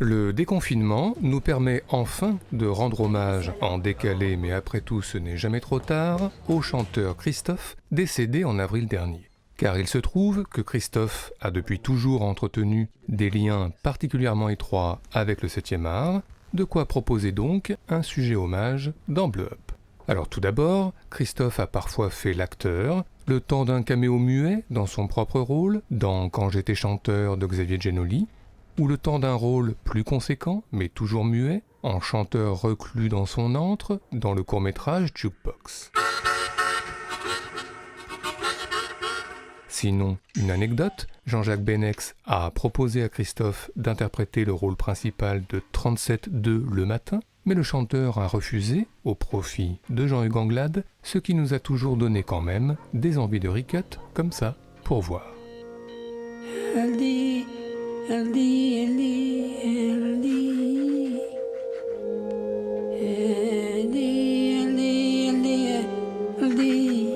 Le déconfinement nous permet enfin de rendre hommage, en décalé mais après tout ce n'est jamais trop tard, au chanteur Christophe, décédé en avril dernier. Car il se trouve que Christophe a depuis toujours entretenu des liens particulièrement étroits avec le 7e art, de quoi proposer donc un sujet hommage dans Bleu Up. Alors tout d'abord, Christophe a parfois fait l'acteur, le temps d'un caméo muet dans son propre rôle, dans Quand j'étais chanteur de Xavier Giannoli, ou le temps d'un rôle plus conséquent, mais toujours muet, en chanteur reclus dans son antre, dans le court-métrage Jukebox. Sinon, une anecdote, Jean-Jacques Benex a proposé à Christophe d'interpréter le rôle principal de 37-2 le matin, mais le chanteur a refusé, au profit de Jean-Hugues Anglade, ce qui nous a toujours donné quand même des envies de ricotte, comme ça, pour voir. Elle dit, elle dit, elle dit, elle dit. Elle dit, elle dit, elle dit, elle dit.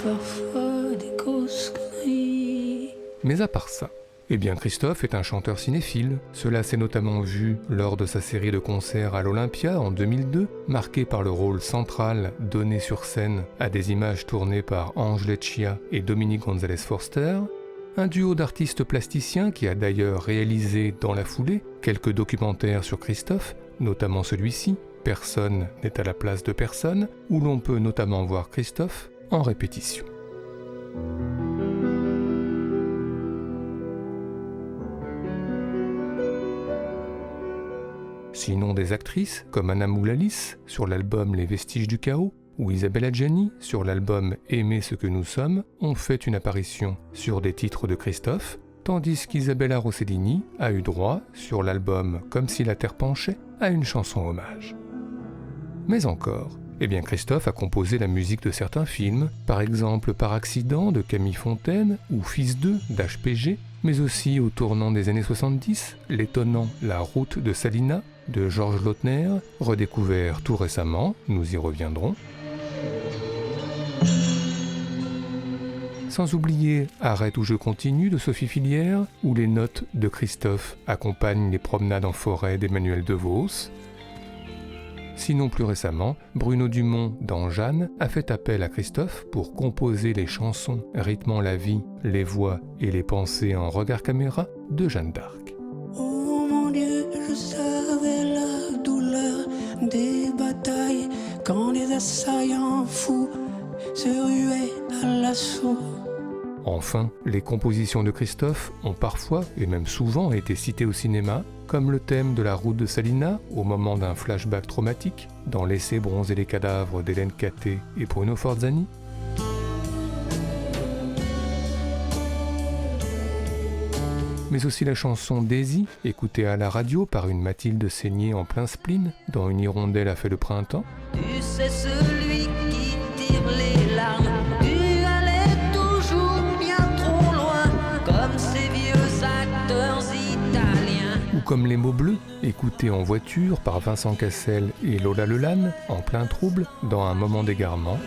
Parfois des grosses conneries. Mais à part ça, eh bien Christophe est un chanteur cinéphile. Cela s'est notamment vu lors de sa série de concerts à l'Olympia en 2002, marqué par le rôle central donné sur scène à des images tournées par Ange Leccia et Dominique Gonzalez Forster, un duo d'artistes plasticiens qui a d'ailleurs réalisé dans la foulée quelques documentaires sur Christophe, notamment celui-ci, Personne n'est à la place de personne, où l'on peut notamment voir Christophe en répétition. Sinon des actrices comme Anna Moulalis sur l'album Les Vestiges du Chaos ou Isabelle Adjani sur l'album Aimer ce que nous sommes ont fait une apparition sur des titres de Christophe, tandis qu'Isabella Rossellini a eu droit, sur l'album Comme si la terre penchait, à une chanson hommage. Mais encore, eh bien Christophe a composé la musique de certains films, par exemple Par accident de Camille Fontaine ou Fils d'eux d'HPG, mais aussi au tournant des années 70, l'étonnant La route de Salina de Georges Lautner, redécouvert tout récemment, nous y reviendrons. Sans oublier Arrête ou je continue de Sophie Filière, où les notes de Christophe accompagnent les promenades en forêt d'Emmanuel DeVos. Sinon plus récemment, Bruno Dumont dans Jeanne a fait appel à Christophe pour composer les chansons rythmant la vie, les voix et les pensées en regard caméra de Jeanne d'Arc. Oh mon Dieu, je savais la douleur des batailles quand les assaillants fous se ruaient à l'assaut. Enfin, les compositions de Christophe ont parfois, et même souvent, été citées au cinéma, comme le thème de La route de Salina, au moment d'un flashback traumatique, dans Laisser bronzer les cadavres d'Hélène Catté et Bruno Forzani. Mais aussi la chanson Daisy, écoutée à la radio par une Mathilde saignée en plein spleen, dans Une hirondelle a fait le printemps. Tu sais celui qui tire les larmes, tu allais toujours bien trop loin, comme ces vieux acteurs italiens. Ou comme Les mots bleus, écoutés en voiture par Vincent Cassel et Lola Lelanne, en plein trouble, dans Un moment d'égarement.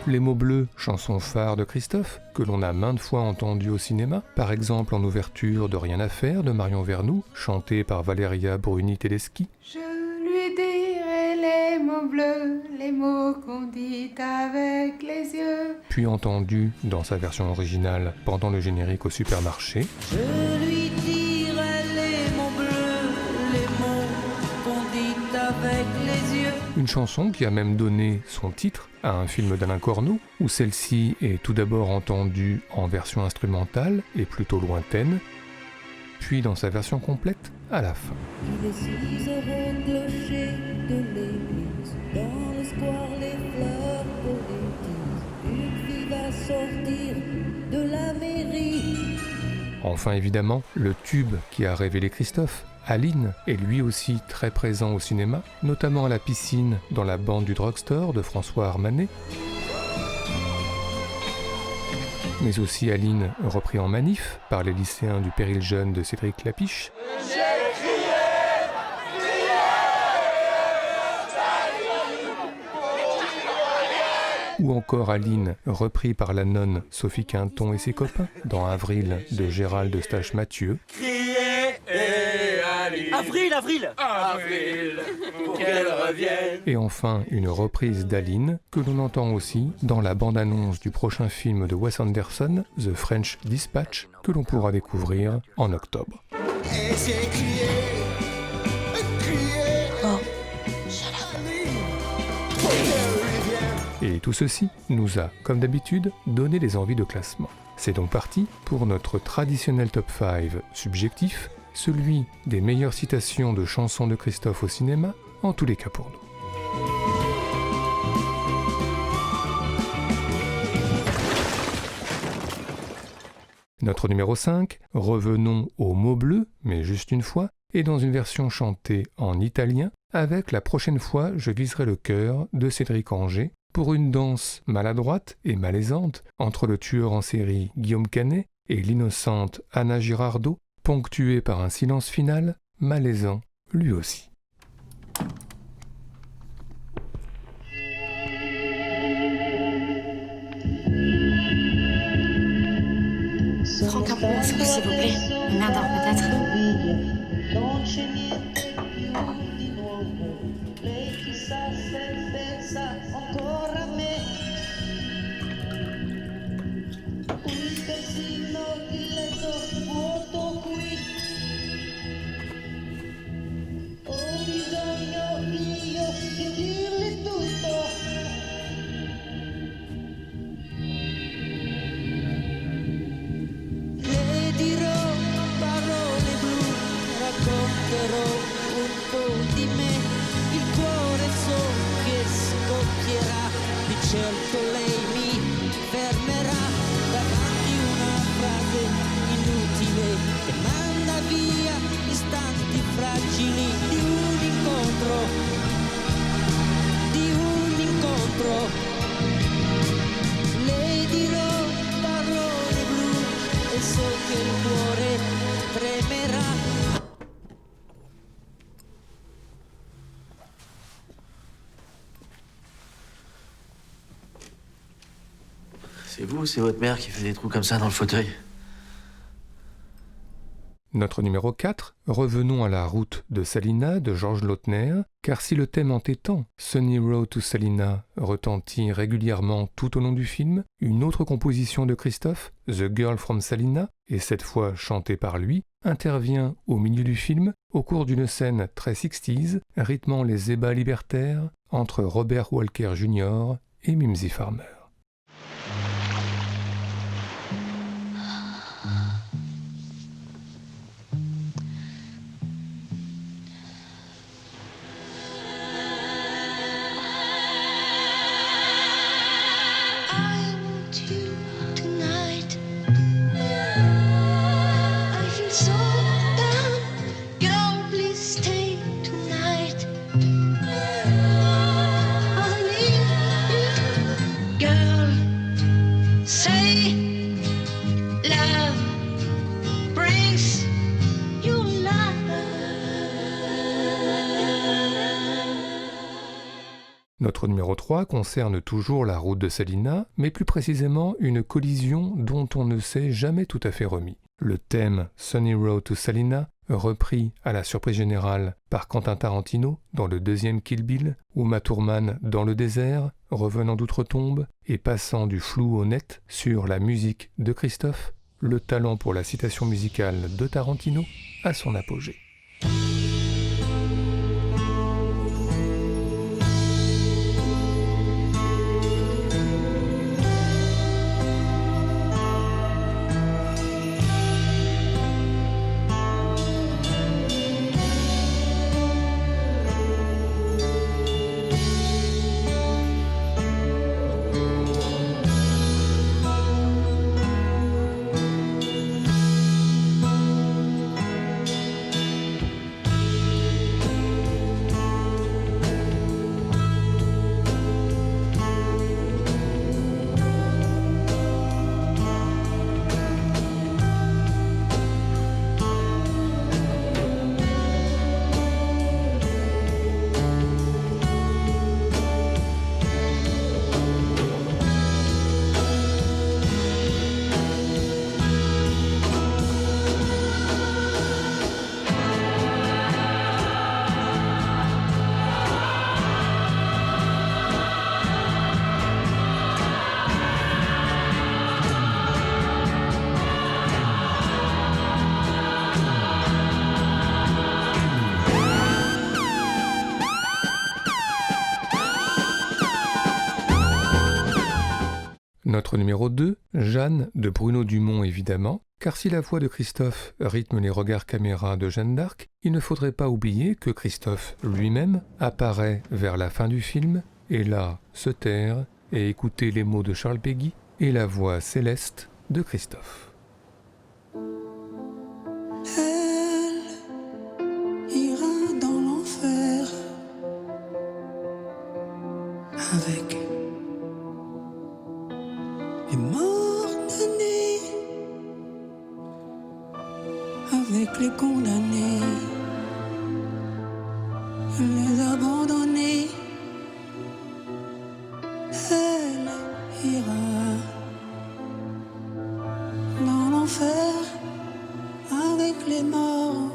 Les mots bleus, chanson phare de Christophe, que l'on a maintes fois entendu au cinéma, par exemple en ouverture de Rien à faire de Marion Vernou, chantée par Valeria Bruni-Tedeschi. Je lui dirai les mots bleus, les mots qu'on dit avec les yeux. Puis entendu dans sa version originale pendant le générique au supermarché. Je lui dirai les mots bleus, les mots qu'on dit avec les yeux. Une chanson qui a même donné son titre à un film d'Alain Corneau, où celle-ci est tout d'abord entendue en version instrumentale et plutôt lointaine, puis dans sa version complète à la fin. Il est 6 heures au clocher de l'église, dans le square les fleurs politiques, une fille va sortir de la mairie. Enfin évidemment, le tube qui a révélé Christophe, Aline, est lui aussi très présent au cinéma, notamment à la piscine dans La bande du drugstore de François Armanet. Mais aussi Aline repris en manif par les lycéens du Péril Jeune de Cédric Lapiche. ou encore Aline, repris par la nonne Sophie Quinton et ses copains, dans Avril de Gérald Eustache-Mathieu. Avril, pour qu'elle revienne. Et enfin, une reprise d'Aline, que l'on entend aussi dans la bande-annonce du prochain film de Wes Anderson, The French Dispatch, que l'on pourra découvrir en octobre. Et tout ceci nous a, comme d'habitude, donné des envies de classement. C'est donc parti pour notre traditionnel top 5 subjectif, celui des meilleures citations de chansons de Christophe au cinéma, en tous les cas pour nous. Notre numéro 5, revenons au mot bleu, mais juste une fois, et dans une version chantée en italien, avec La prochaine fois je viserai le cœur de Cédric Angers, pour une danse maladroite et malaisante entre le tueur en série Guillaume Canet et l'innocente Anna Girardot, ponctuée par un silence final, malaisant lui aussi. Franck, un peu moins fort, s'il vous plaît. Une main d'or, peut-être. Certo lei mi fermerà davanti una frase inutile che manda via istanti fragili di un incontro, le dirò parole blu e so che il cuore tremerà. C'est vous ou c'est votre mère qui fait des trous comme ça dans le fauteuil? Notre numéro 4, revenons à la route de Salina de Georges Lautner, car si le thème entêtant, Sunny Road to Salina, retentit régulièrement tout au long du film, une autre composition de Christophe, The Girl from Salina, et cette fois chantée par lui, intervient au milieu du film, au cours d'une scène très 60s, rythmant les ébats libertaires entre Robert Walker Jr. et Mimsy Farmer. Notre numéro 3 concerne toujours la route de Salina, mais plus précisément une collision dont on ne s'est jamais tout à fait remis. Le thème Sunny Road to Salina, repris à la surprise générale par Quentin Tarantino dans le deuxième Kill Bill, ou Uma Thurman dans Le désert, revenant d'outre-tombe et passant du flou au net sur la musique de Christophe, le talent pour la citation musicale de Tarantino à son apogée. Notre numéro 2, Jeanne de Bruno Dumont évidemment, car si la voix de Christophe rythme les regards caméra de Jeanne d'Arc, il ne faudrait pas oublier que Christophe lui-même apparaît vers la fin du film, et là se taire et écouter les mots de Charles Péguy et la voix céleste de Christophe. Elle ira dans l'enfer avec les morts damnés, avec les condamnés, les abandonnés. Elle ira dans l'enfer avec les morts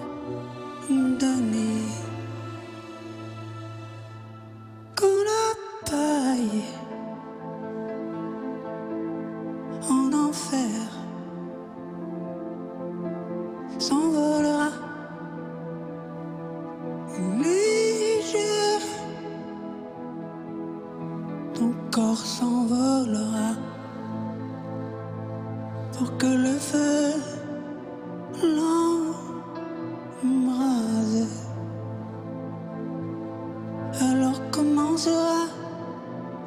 damnés. Quand la paille en enfer s'envolera légère, ton corps s'envolera pour que le feu l'embrase. Alors commencera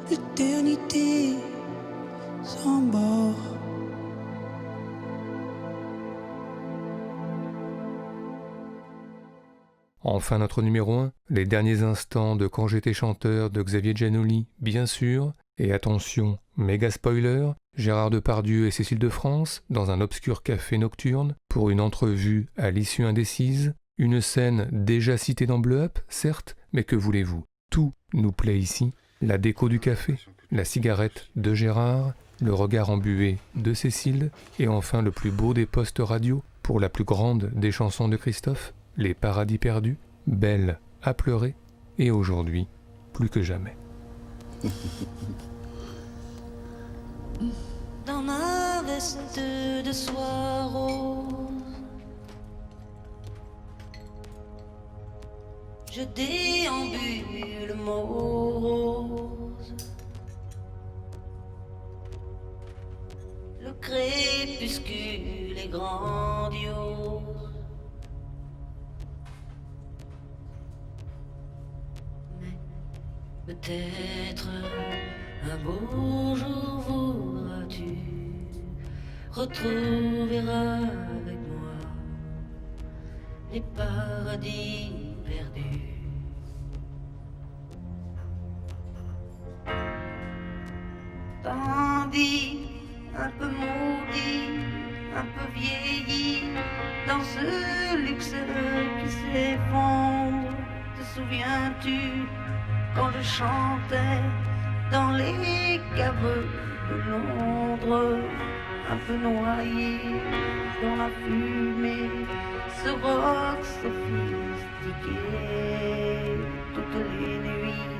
l'éternité sans bord. Enfin notre numéro 1, les derniers instants de Quand j'étais chanteur de Xavier Giannoli, bien sûr, et attention, méga spoiler, Gérard Depardieu et Cécile de France dans un obscur café nocturne pour une entrevue à l'issue indécise, une scène déjà citée dans Bleu Up, certes, mais que voulez-vous, tout nous plaît ici, la déco du café, la cigarette de Gérard, le regard embué de Cécile, et enfin le plus beau des postes radio pour la plus grande des chansons de Christophe, Les Paradis perdus, Belle à pleurer, et aujourd'hui, plus que jamais. Dans ma veste de soie rose, je déambule morose. Le crépuscule est grandiose. Peut-être un beau jour voudras-tu retrouver avec moi les paradis perdus. Tandis un peu maudit, un peu vieilli, dans ce luxe qui s'effondre, te souviens-tu quand je chantais dans les caves de Londres, un peu noyé dans la fumée, ce rock sophistiqué. Toutes les nuits,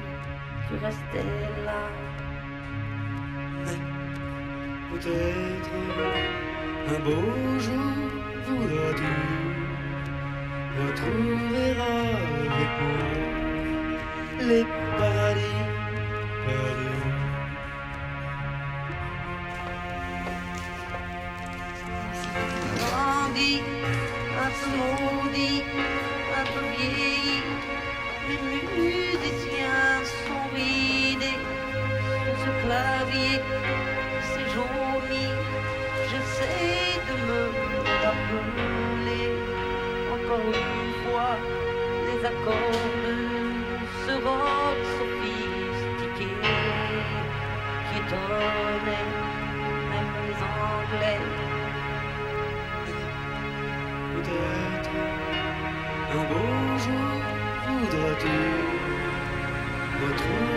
tu restais là. Mais peut-être un beau jour voudras-tu retrouver avec moi les paradis perdus. Grandi, un peu maudit, un peu vieilli, les musiciens sont ridés sur ce clavier, c'est jauni, j'essaie de me rappeler encore une fois les accords de ce rock sophistiqué qui étonnait même les Anglais. Peut-être un beau jour voudras-tu retrouver